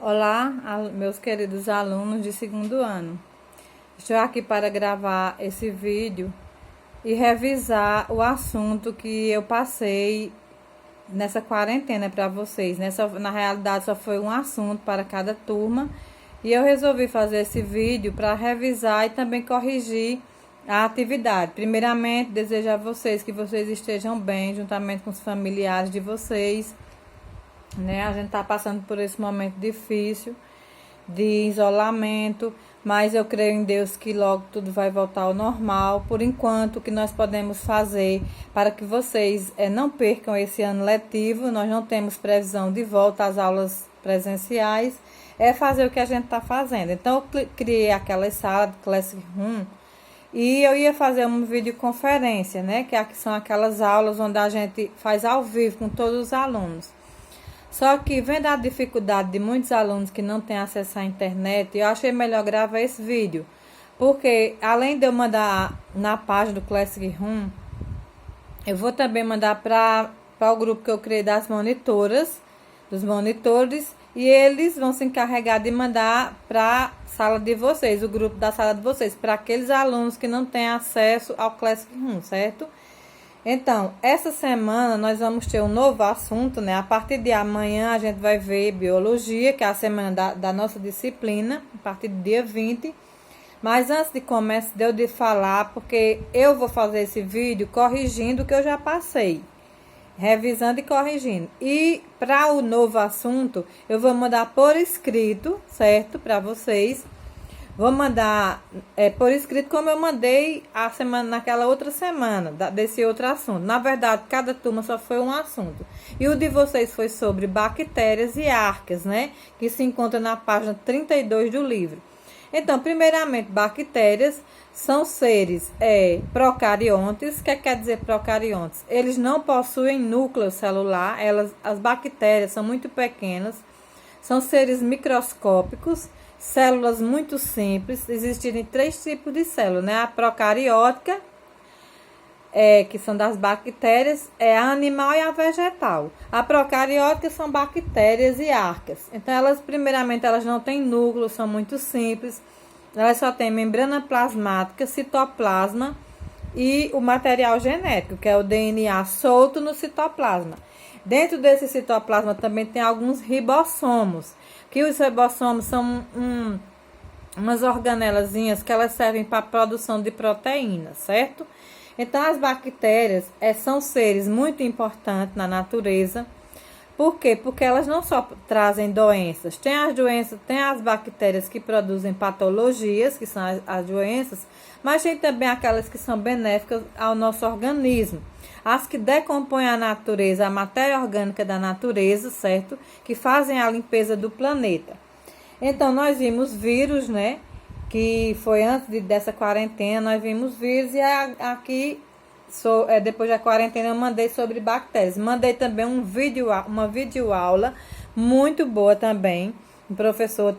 Olá, meus queridos alunos de segundo ano. Estou aqui para gravar esse vídeo e revisar o assunto que eu passei nessa quarentena para vocês. Na realidade, só foi um assunto para cada turma e eu resolvi fazer esse vídeo para revisar e também corrigir a atividade. Primeiramente, desejo a vocês que vocês estejam bem, juntamente com os familiares de vocês. A gente está passando por esse momento difícil de isolamento, mas eu creio em Deus que logo tudo vai voltar ao normal. Por enquanto, o que nós podemos fazer para que vocês não percam esse ano letivo, nós não temos previsão de volta às aulas presenciais, é fazer o que a gente está fazendo. Então, eu criei aquela sala de Classroom e eu ia fazer uma videoconferência, que são aquelas aulas onde a gente faz ao vivo com todos os alunos. Só que, vendo a dificuldade de muitos alunos que não têm acesso à internet, eu achei melhor gravar esse vídeo. Porque, além de eu mandar na página do Classroom, eu vou também mandar para o grupo que eu criei das monitoras, dos monitores, e eles vão se encarregar de mandar para a sala de vocês, o grupo da sala de vocês, para aqueles alunos que não têm acesso ao Classroom, certo? Então, essa semana nós vamos ter um novo assunto, A partir de amanhã a gente vai ver biologia, que é a semana da nossa disciplina, a partir do dia 20. Mas antes de começar, deu de falar, porque eu vou fazer esse vídeo corrigindo o que eu já passei, revisando e corrigindo. E para o novo assunto, eu vou mandar por escrito, certo? Para vocês. Vou mandar por escrito como eu mandei naquela outra semana, desse outro assunto. Na verdade, cada turma só foi um assunto. E o de vocês foi sobre bactérias e arcas, que se encontra na página 32 do livro. Então, primeiramente, bactérias são seres procariontes. O que quer dizer procariontes? Eles não possuem núcleo celular, as bactérias são muito pequenas, são seres microscópicos, células muito simples. Existem 3 tipos de células, A procariótica, que são das bactérias, a animal e a vegetal. A procariótica são bactérias e arcas. Então, primeiramente, elas não têm núcleo, são muito simples. Elas só têm membrana plasmática, citoplasma e o material genético, que é o DNA solto no citoplasma. Dentro desse citoplasma também tem alguns ribossomos, que os ribossomos são umas organelazinhas que elas servem para a produção de proteínas, certo? Então, as bactérias são seres muito importantes na natureza. Por quê? Porque elas não só trazem doenças. Tem as doenças, tem as bactérias que produzem patologias, que são as doenças, mas tem também aquelas que são benéficas ao nosso organismo. As que decompõem a natureza, a matéria orgânica da natureza, certo? Que fazem a limpeza do planeta. Então, nós vimos vírus, Que foi antes dessa quarentena, nós vimos vírus. E aqui, depois da quarentena, eu mandei sobre bactérias. Mandei também uma videoaula muito boa também. O professor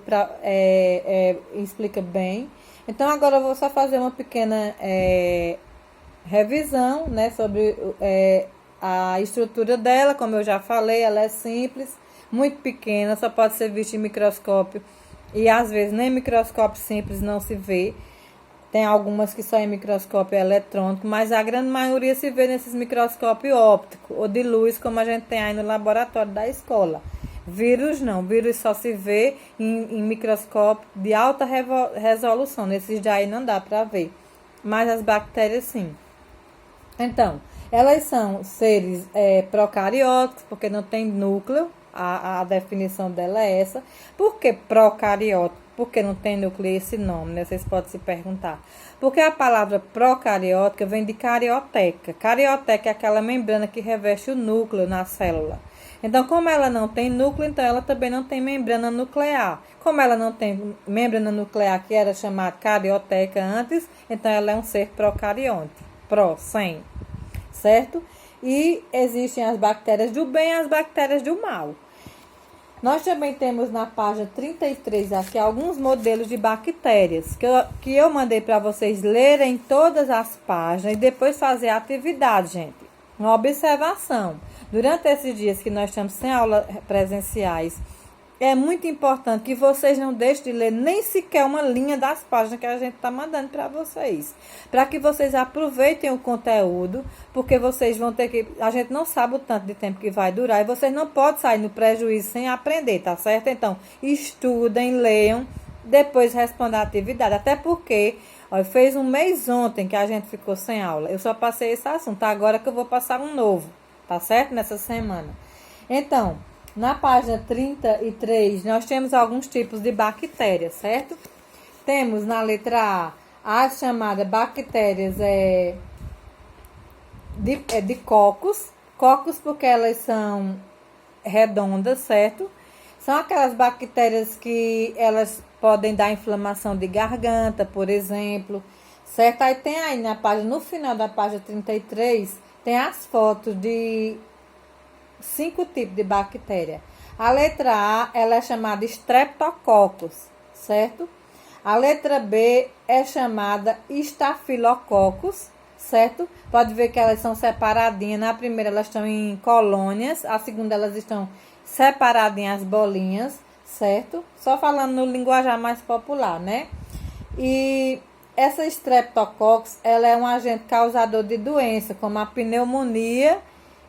explica bem. Então, agora eu vou só fazer uma pequena revisão, sobre a estrutura dela. Como eu já falei, ela é simples, muito pequena, só pode ser vista em microscópio e às vezes nem microscópio simples não se vê. Tem algumas que só em microscópio eletrônico, mas a grande maioria se vê nesses microscópios ópticos ou de luz, como a gente tem aí no laboratório da escola. Vírus não, vírus só se vê em microscópio de alta resolução, nesses daí não dá para ver, mas as bactérias sim. Então, elas são seres procarióticos, porque não tem núcleo, a definição dela é essa. Por que procariótico? Porque não tem núcleo esse nome, Vocês podem se perguntar. Porque a palavra procariótica vem de carioteca. Carioteca é aquela membrana que reveste o núcleo na célula. Então, como ela não tem núcleo, então ela também não tem membrana nuclear. Como ela não tem membrana nuclear, que era chamada carioteca antes, então ela é um ser procarionte. Sem, certo? E existem as bactérias do bem e as bactérias do mal. Nós também temos na página 33 aqui alguns modelos de bactérias que eu mandei para vocês lerem todas as páginas e depois fazer a atividade, gente. Uma observação. Durante esses dias que nós estamos sem aulas presenciais é muito importante que vocês não deixem de ler nem sequer uma linha das páginas que a gente está mandando para vocês. Para que vocês aproveitem o conteúdo, porque vocês vão ter que... A gente não sabe o tanto de tempo que vai durar e vocês não podem sair no prejuízo sem aprender, tá certo? Então, estudem, leiam, depois respondam a atividade. Até porque, ó, fez um mês ontem que a gente ficou sem aula. Eu só passei esse assunto, agora que eu vou passar um novo, tá certo? Nessa semana. Então... Na página 33, nós temos alguns tipos de bactérias, certo? Temos na letra A as chamadas bactérias de cocos. Cocos porque elas são redondas, certo? São aquelas bactérias que elas podem dar inflamação de garganta, por exemplo, certo? Aí tem aí na página, no final da página 33, tem as fotos de 5 tipos de bactéria. A letra A, ela é chamada Streptococcus, certo? A letra B é chamada Staphylococcus, certo? Pode ver que elas são separadinhas. Na primeira elas estão em colônias, a segunda elas estão separadinhas as bolinhas, certo? Só falando no linguajar mais popular, né? E essa Streptococcus, ela é um agente causador de doença, como a pneumonia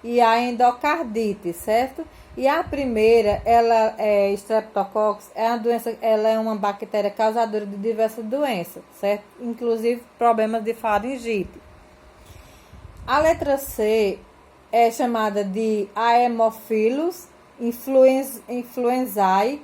e a endocardite, certo? E a primeira, Streptococcus, ela é uma bactéria causadora de diversas doenças, certo? Inclusive problemas de faringite. A letra C é chamada de Haemophilus influenzae,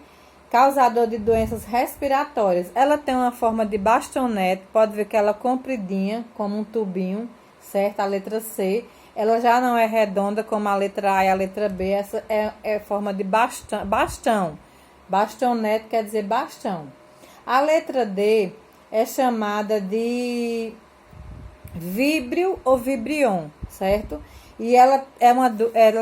causador de doenças respiratórias. Ela tem uma forma de bastonete, pode ver que ela é compridinha, como um tubinho, certo? A letra C. Ela já não é redonda como a letra A e a letra B. Essa é forma de bastão. Bastonete quer dizer bastão. A letra D é chamada de víbrio ou vibrion, certo? E ela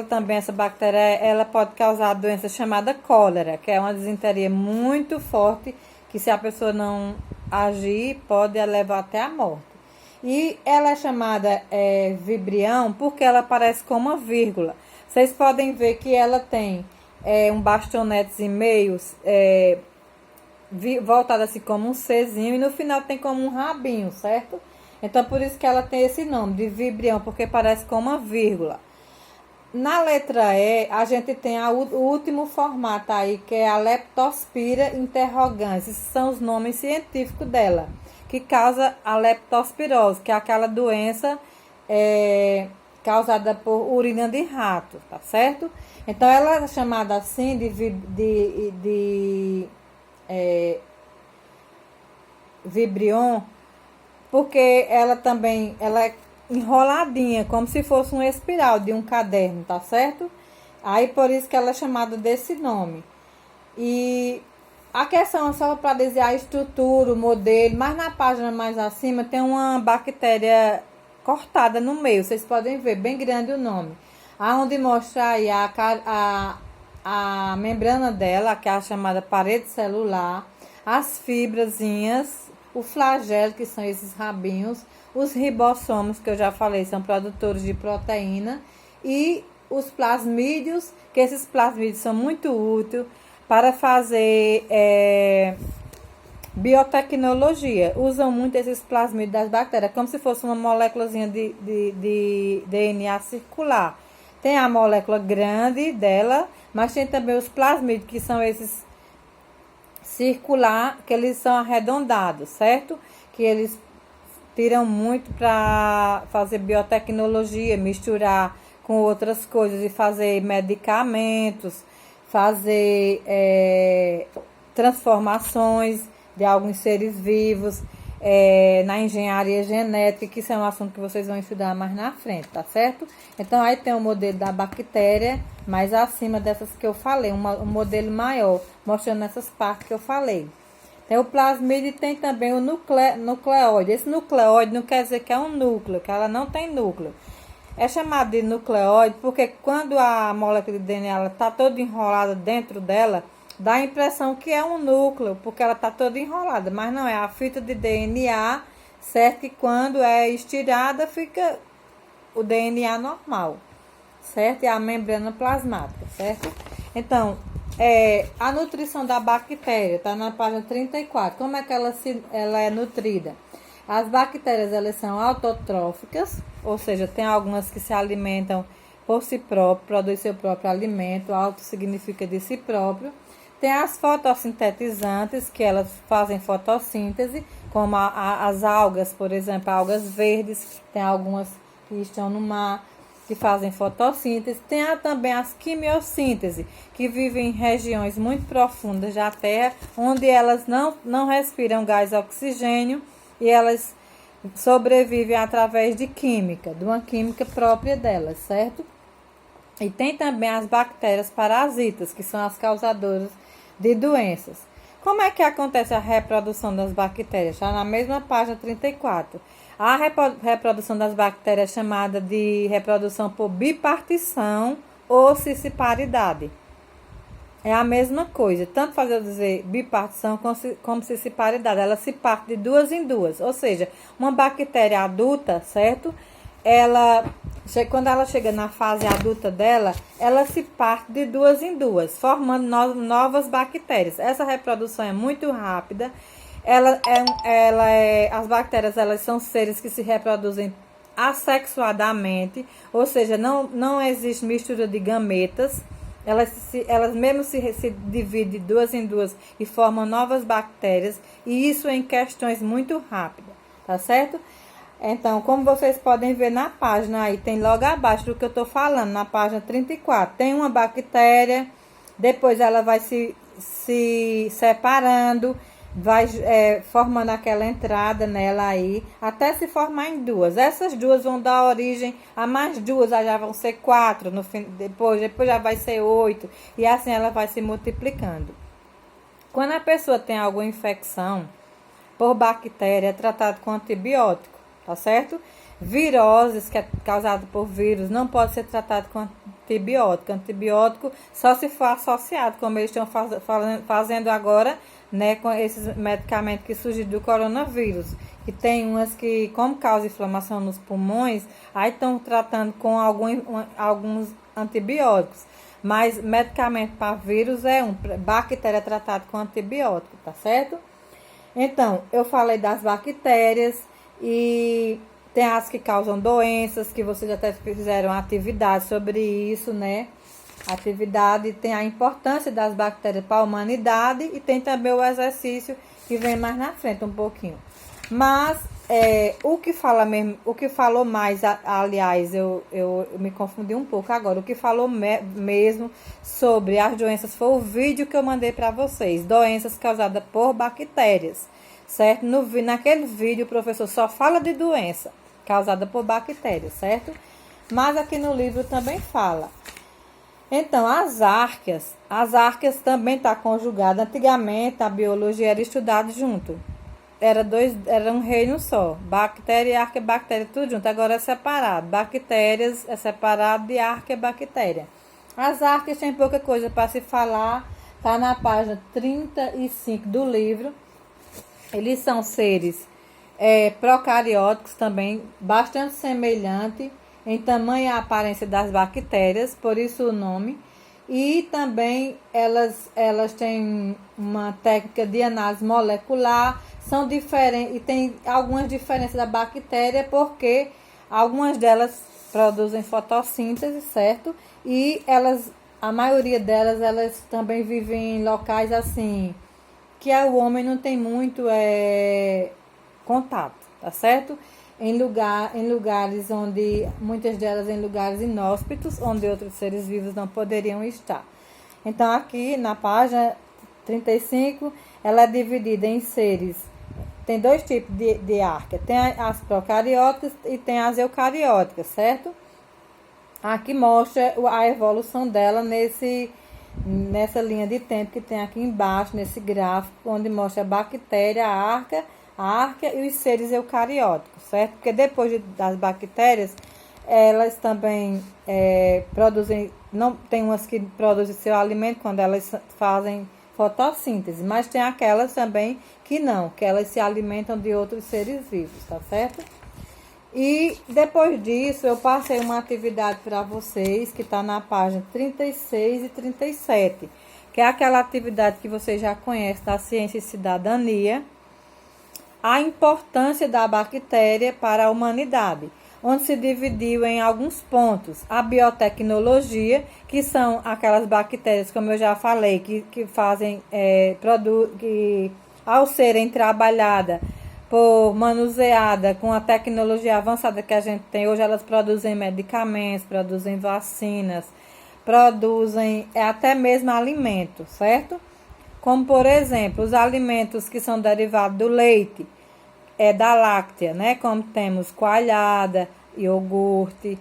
também, essa bactéria, ela pode causar a doença chamada cólera, que é uma disenteria muito forte, que se a pessoa não agir, pode levar até a morte. E ela é chamada vibrião porque ela parece com uma vírgula. Vocês podem ver que ela tem um bastonete meio voltado assim como um Czinho e no final tem como um rabinho, certo? Então por isso que ela tem esse nome de vibrião, porque parece com uma vírgula. Na letra E, a gente tem o último formato aí, que é a Leptospira interrogans. Esses são os nomes científicos dela, que causa a leptospirose, que é aquela doença causada por urina de rato, tá certo? Então, ela é chamada assim de vibrion, porque ela também é enroladinha, como se fosse uma espiral de um caderno, tá certo? Aí, por isso que ela é chamada desse nome. E a questão é só para dizer a estrutura, o modelo, mas na página mais acima tem uma bactéria cortada no meio. Vocês podem ver, bem grande o nome. Aonde mostra aí a membrana dela, que é a chamada parede celular, as fibrazinhas, o flagelo, que são esses rabinhos, os ribossomos, que eu já falei, são produtores de proteína, e os plasmídios, que esses plasmídios são muito úteis para fazer biotecnologia. Usam muito esses plasmídios das bactérias, como se fosse uma moléculazinha de DNA circular. Tem a molécula grande dela, mas tem também os plasmídios, que são esses circular, que eles são arredondados, certo? Que eles tiram muito para fazer biotecnologia, misturar com outras coisas e fazer medicamentos, fazer transformações de alguns seres vivos, na engenharia genética, que isso é um assunto que vocês vão estudar mais na frente, tá certo? Então, aí tem o modelo da bactéria, mais acima dessas que eu falei, um modelo maior, mostrando essas partes que eu falei. Tem o plasmídio e tem também o nucleóide. Esse nucleóide não quer dizer que é um núcleo, que ela não tem núcleo. É chamado de nucleóide porque quando a molécula de DNA está toda enrolada dentro dela, dá a impressão que é um núcleo, porque ela está toda enrolada, mas não é a fita de DNA, certo? Que quando é estirada fica o DNA normal, certo? E a membrana plasmática, certo? Então, a nutrição da bactéria, está na página 34. Como é que ela é nutrida? As bactérias, elas são autotróficas, ou seja, tem algumas que se alimentam por si próprio, produz seu próprio alimento, auto significa de si próprio. Tem as fotossintetizantes, que elas fazem fotossíntese, como as algas, por exemplo, algas verdes, tem algumas que estão no mar, que fazem fotossíntese. Tem também as quimiossíntese, que vivem em regiões muito profundas da Terra, onde elas não respiram gás oxigênio e elas sobrevivem através de química, de uma química própria delas, certo? E tem também as bactérias parasitas, que são as causadoras de doenças. Como é que acontece a reprodução das bactérias? Está na mesma página 34. A reprodução das bactérias é chamada de reprodução por bipartição ou cisparidade. É a mesma coisa, tanto fazer dizer bipartição como cisparidade. Ela se parte de duas em duas, ou seja, uma bactéria adulta, certo? Quando ela chega na fase adulta dela, ela se parte de duas em duas, formando novas bactérias. Essa reprodução é muito rápida. As bactérias, elas são seres que se reproduzem assexuadamente, ou seja, não existe mistura de gametas. Elas mesmo se dividem de duas em duas e formam novas bactérias, e isso em questões muito rápidas, tá certo? Então, como vocês podem ver na página aí, tem logo abaixo do que eu estou falando, na página 34, tem uma bactéria, depois ela vai se separando, vai formando aquela entrada nela aí, até se formar em duas. Essas duas vão dar origem a mais duas, já vão ser 4, depois já vai ser 8, e assim ela vai se multiplicando. Quando a pessoa tem alguma infecção por bactéria, é tratado com antibiótico, tá certo? Viroses, que é causado por vírus, não pode ser tratado com antibiótico. Antibiótico só se for associado, como eles estão fazendo agora, né, com esses medicamentos que surgiram do coronavírus, que tem umas que, como causa inflamação nos pulmões, aí estão tratando com alguns antibióticos. Mas medicamento para vírus bactéria é tratado com antibiótico, tá certo? Então, eu falei das bactérias e tem as que causam doenças, que vocês até fizeram atividade sobre isso, né? Atividade tem a importância das bactérias para a humanidade e tem também o exercício que vem mais na frente um pouquinho. Mas o que falou mais, aliás, eu me confundi um pouco agora. O que falou mesmo sobre as doenças foi o vídeo que eu mandei para vocês, doenças causadas por bactérias, certo? Naquele vídeo o professor só fala de doença causada por bactérias, certo? Mas aqui no livro também fala. Então, as árqueas também está conjugada. Antigamente, a biologia era estudada junto. Era um reino só. Bactéria e arquebactéria, tudo junto. Agora é separado. Bactérias é separado de arquebactéria. As árqueas tem pouca coisa para se falar. Está na página 35 do livro. Eles são seres procarióticos também, bastante semelhantes em tamanho e aparência das bactérias, por isso o nome. E também elas têm uma técnica de análise molecular, são diferentes, e tem algumas diferenças da bactéria, porque algumas delas produzem fotossíntese, certo? E a maioria delas, elas também vivem em locais assim, que o homem não tem muito contato, tá certo? Em lugares onde, muitas delas em lugares inóspitos, onde outros seres vivos não poderiam estar. Então, aqui na página 35, ela é dividida em seres. Tem dois tipos de árquea. Tem as procarióticas e tem as eucarióticas, certo? Aqui mostra a evolução dela nessa linha de tempo que tem aqui embaixo, nesse gráfico, onde mostra a bactéria, a árquea e os seres eucarióticos, certo? Porque depois das bactérias, elas também produzem, não tem umas que produzem seu alimento quando elas fazem fotossíntese, mas tem aquelas também que elas se alimentam de outros seres vivos, tá certo? E depois disso, eu passei uma atividade para vocês, que está na página 36 e 37, que é aquela atividade que você já conhece da ciência e cidadania, a importância da bactéria para a humanidade, onde se dividiu em alguns pontos. A biotecnologia, que são aquelas bactérias, como eu já falei, que fazem, que ao serem trabalhadas, manuseada com a tecnologia avançada que a gente tem hoje, elas produzem medicamentos, produzem vacinas, produzem até mesmo alimentos, certo? Como, por exemplo, os alimentos que são derivados do leite, da láctea, né? Como temos coalhada, iogurte,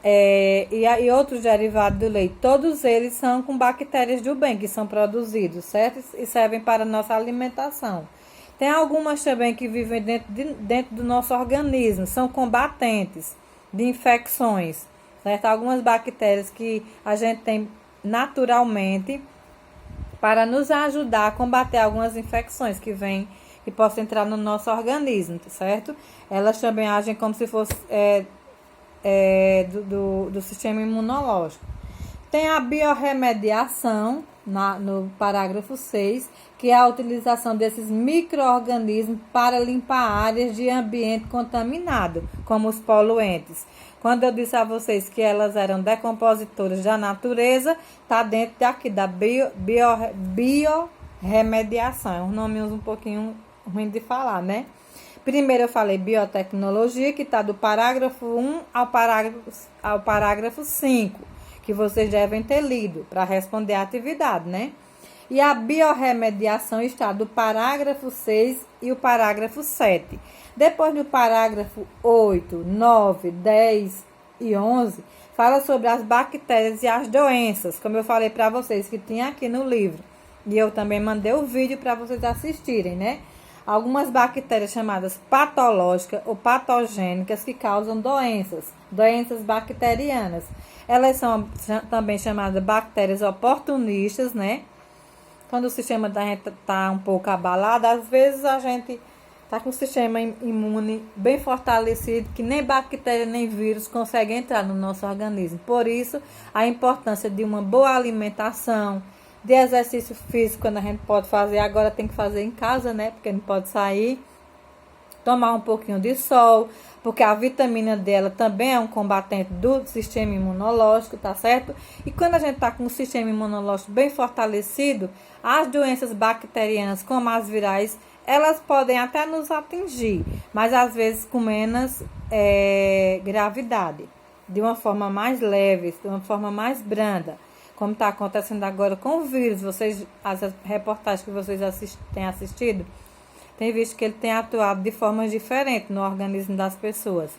e outros derivados do leite. Todos eles são com bactérias do bem, que são produzidos, certo? E servem para a nossa alimentação. Tem algumas também que vivem dentro do nosso organismo, são combatentes de infecções, certo? Algumas bactérias que a gente tem naturalmente para nos ajudar a combater algumas infecções que possam entrar no nosso organismo, certo? Elas também agem como se fosse do sistema imunológico. Tem a biorremediação, no parágrafo 6, que é a utilização desses micro-organismos para limpar áreas de ambiente contaminado, como os poluentes. Quando eu disse a vocês que elas eram decompositoras da natureza, está dentro daqui da biorremediação. É um nome um pouquinho ruim de falar, né? Primeiro eu falei biotecnologia, que está do parágrafo 1 ao parágrafo 5, que vocês devem ter lido para responder a atividade, né? E a biorremediação está do parágrafo 6 e o parágrafo 7. Depois do parágrafo 8, 9, 10 e 11, fala sobre as bactérias e as doenças, como eu falei para vocês que tinha aqui no livro. E eu também mandei o vídeo para vocês assistirem, né? Algumas bactérias chamadas patológicas ou patogênicas que causam doenças bacterianas. Elas são também chamadas bactérias oportunistas, né? Quando o sistema da gente está um pouco abalado, às vezes a gente está com o sistema imune bem fortalecido, que nem bactéria nem vírus conseguem entrar no nosso organismo. Por isso, a importância de uma boa alimentação, de exercício físico, quando a gente pode fazer, agora tem que fazer em casa, né? Porque não pode sair. Tomar um pouquinho de sol, porque a vitamina dela também é um combatente do sistema imunológico, tá certo? E quando a gente tá com o sistema imunológico bem fortalecido, as doenças bacterianas, como as virais, elas podem até nos atingir, mas às vezes com menos gravidade, de uma forma mais leve, de uma forma mais branda. Como está acontecendo agora com o vírus, as reportagens que vocês têm assistido, tem visto que ele tem atuado de formas diferentes no organismo das pessoas.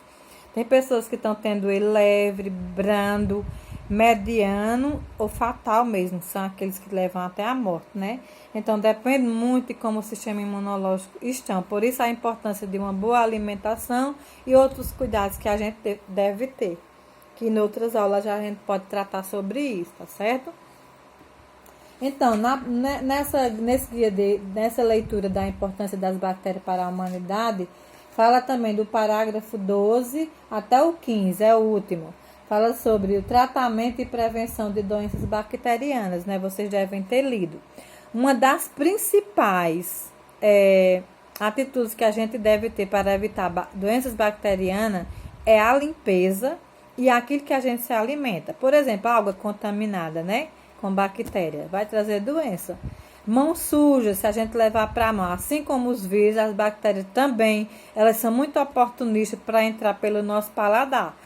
Tem pessoas que estão tendo ele leve, brando, mediano ou fatal mesmo, são aqueles que levam até a morte, né? Então depende muito de como o sistema imunológico está. Por isso a importância de uma boa alimentação e outros cuidados que a gente deve ter, que em outras aulas já a gente pode tratar sobre isso, tá certo? Então, nessa leitura da importância das bactérias para a humanidade, fala também do parágrafo 12 até o 15, é o último. Fala sobre o tratamento e prevenção de doenças bacterianas, né? Vocês devem ter lido. Uma das principais atitudes que a gente deve ter para evitar doenças bacterianas é a limpeza e aquilo que a gente se alimenta. Por exemplo, água contaminada, né? Com bactéria, vai trazer doença. Mão suja, se a gente levar para a mão, assim como os vírus, as bactérias também, elas são muito oportunistas para entrar pelo nosso paladar.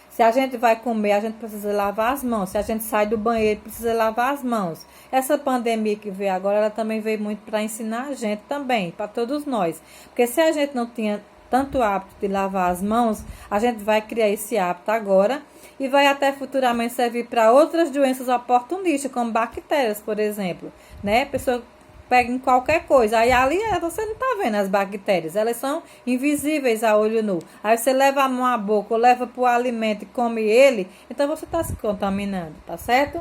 Se a gente vai comer, a gente precisa lavar as mãos. Se a gente sai do banheiro, precisa lavar as mãos. Essa pandemia que veio agora, ela também veio muito para ensinar a gente também, para todos nós. Porque se a gente não tinha tanto hábito de lavar as mãos, a gente vai criar esse hábito agora e vai até futuramente servir para outras doenças oportunistas, como bactérias, por exemplo, né? A pessoa pega em qualquer coisa, aí ali você não está vendo as bactérias, elas são invisíveis a olho nu. Aí você leva a mão à boca ou leva para o alimento e come ele, então você está se contaminando, tá certo?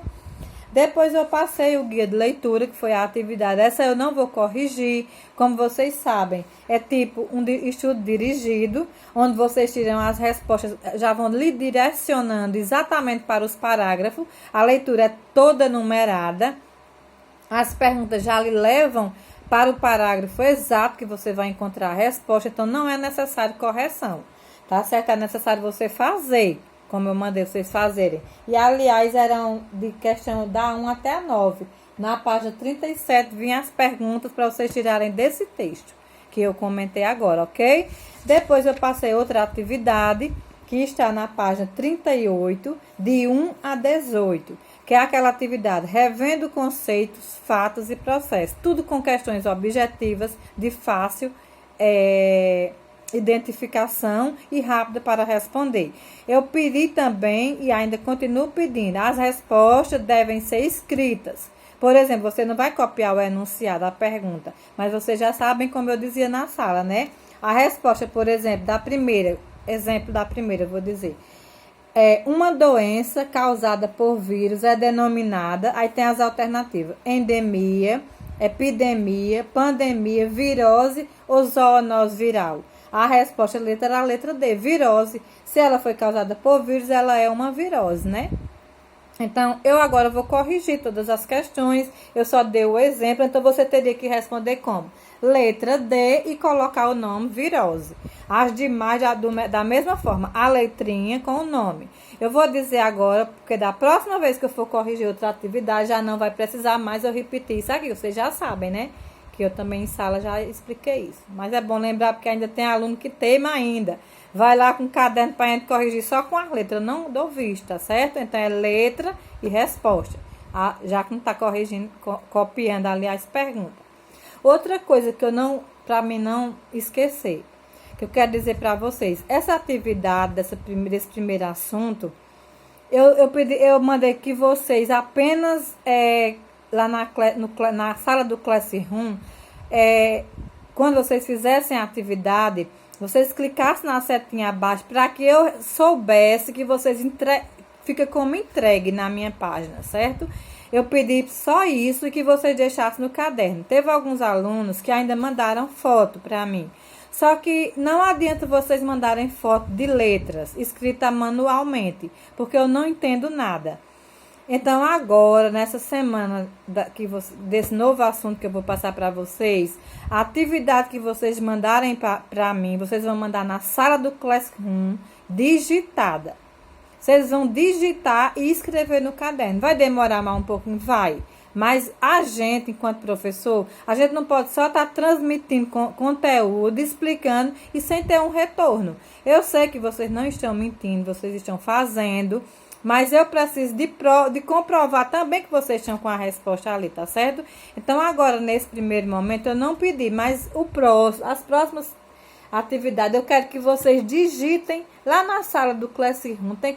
Depois eu passei o guia de leitura, que foi a atividade. Essa eu não vou corrigir, como vocês sabem. É tipo um estudo dirigido, onde vocês tiram as respostas, já vão lhe direcionando exatamente para os parágrafos. A leitura é toda numerada. As perguntas já lhe levam para o parágrafo exato que você vai encontrar a resposta, então não é necessário correção, tá certo? É necessário você fazer, como eu mandei vocês fazerem. E, aliás, eram de questão da 1 até a 9. Na página 37 vinham as perguntas para vocês tirarem desse texto que eu comentei agora, ok? Depois eu passei outra atividade que está na página 38, de 1 a 18, que é aquela atividade revendo conceitos, fatos e processos, tudo com questões objetivas de fácil identificação e rápida para responder. Eu pedi também e ainda continuo pedindo, as respostas devem ser escritas. Por exemplo, você não vai copiar o enunciado, a pergunta, mas vocês já sabem, como eu dizia na sala, né? A resposta, por exemplo, da primeira, vou dizer. Uma doença causada por vírus é denominada, aí tem as alternativas, endemia, epidemia, pandemia, virose ou zoonose viral. A resposta era a letra D, virose. Se ela foi causada por vírus, ela é uma virose, né? Então, eu agora vou corrigir todas as questões, eu só dei o exemplo, então você teria que responder como? Letra D e colocar o nome virose. As demais, da mesma forma, a letrinha com o nome. Eu vou dizer agora, porque da próxima vez que eu for corrigir outra atividade, já não vai precisar mais eu repetir isso aqui, vocês já sabem, né? Que eu também em sala já expliquei isso. Mas é bom lembrar, porque ainda tem aluno que teima ainda. Vai lá com o caderno para a gente corrigir só com as letras. Não dou vista, certo? Então, é letra e resposta. Já que não está corrigindo, copiando ali as perguntas. Outra coisa que para mim não esquecer, que eu quero dizer para vocês. Essa atividade, desse primeiro assunto, eu mandei que vocês apenas, lá na sala do Classroom, quando vocês fizessem a atividade, vocês clicassem na setinha abaixo para que eu soubesse que vocês fica como entregue na minha página, certo? Eu pedi só isso e que vocês deixassem no caderno. Teve alguns alunos que ainda mandaram foto para mim. Só que não adianta vocês mandarem foto de letras escrita manualmente, porque eu não entendo nada. Então, agora, nessa semana desse novo assunto que eu vou passar para vocês, a atividade que vocês mandarem para mim, vocês vão mandar na sala do Classroom, digitada. Vocês vão digitar e escrever no caderno. Vai demorar mais um pouquinho? Vai. Mas a gente, enquanto professor, a gente não pode só estar transmitindo conteúdo, explicando e sem ter um retorno. Eu sei que vocês não estão mentindo, vocês estão fazendo, mas eu preciso de comprovar também que vocês estão com a resposta ali, tá certo? Então, agora, nesse primeiro momento, eu não pedi, mas as próximas atividades, eu quero que vocês digitem lá na sala do Classroom. Tem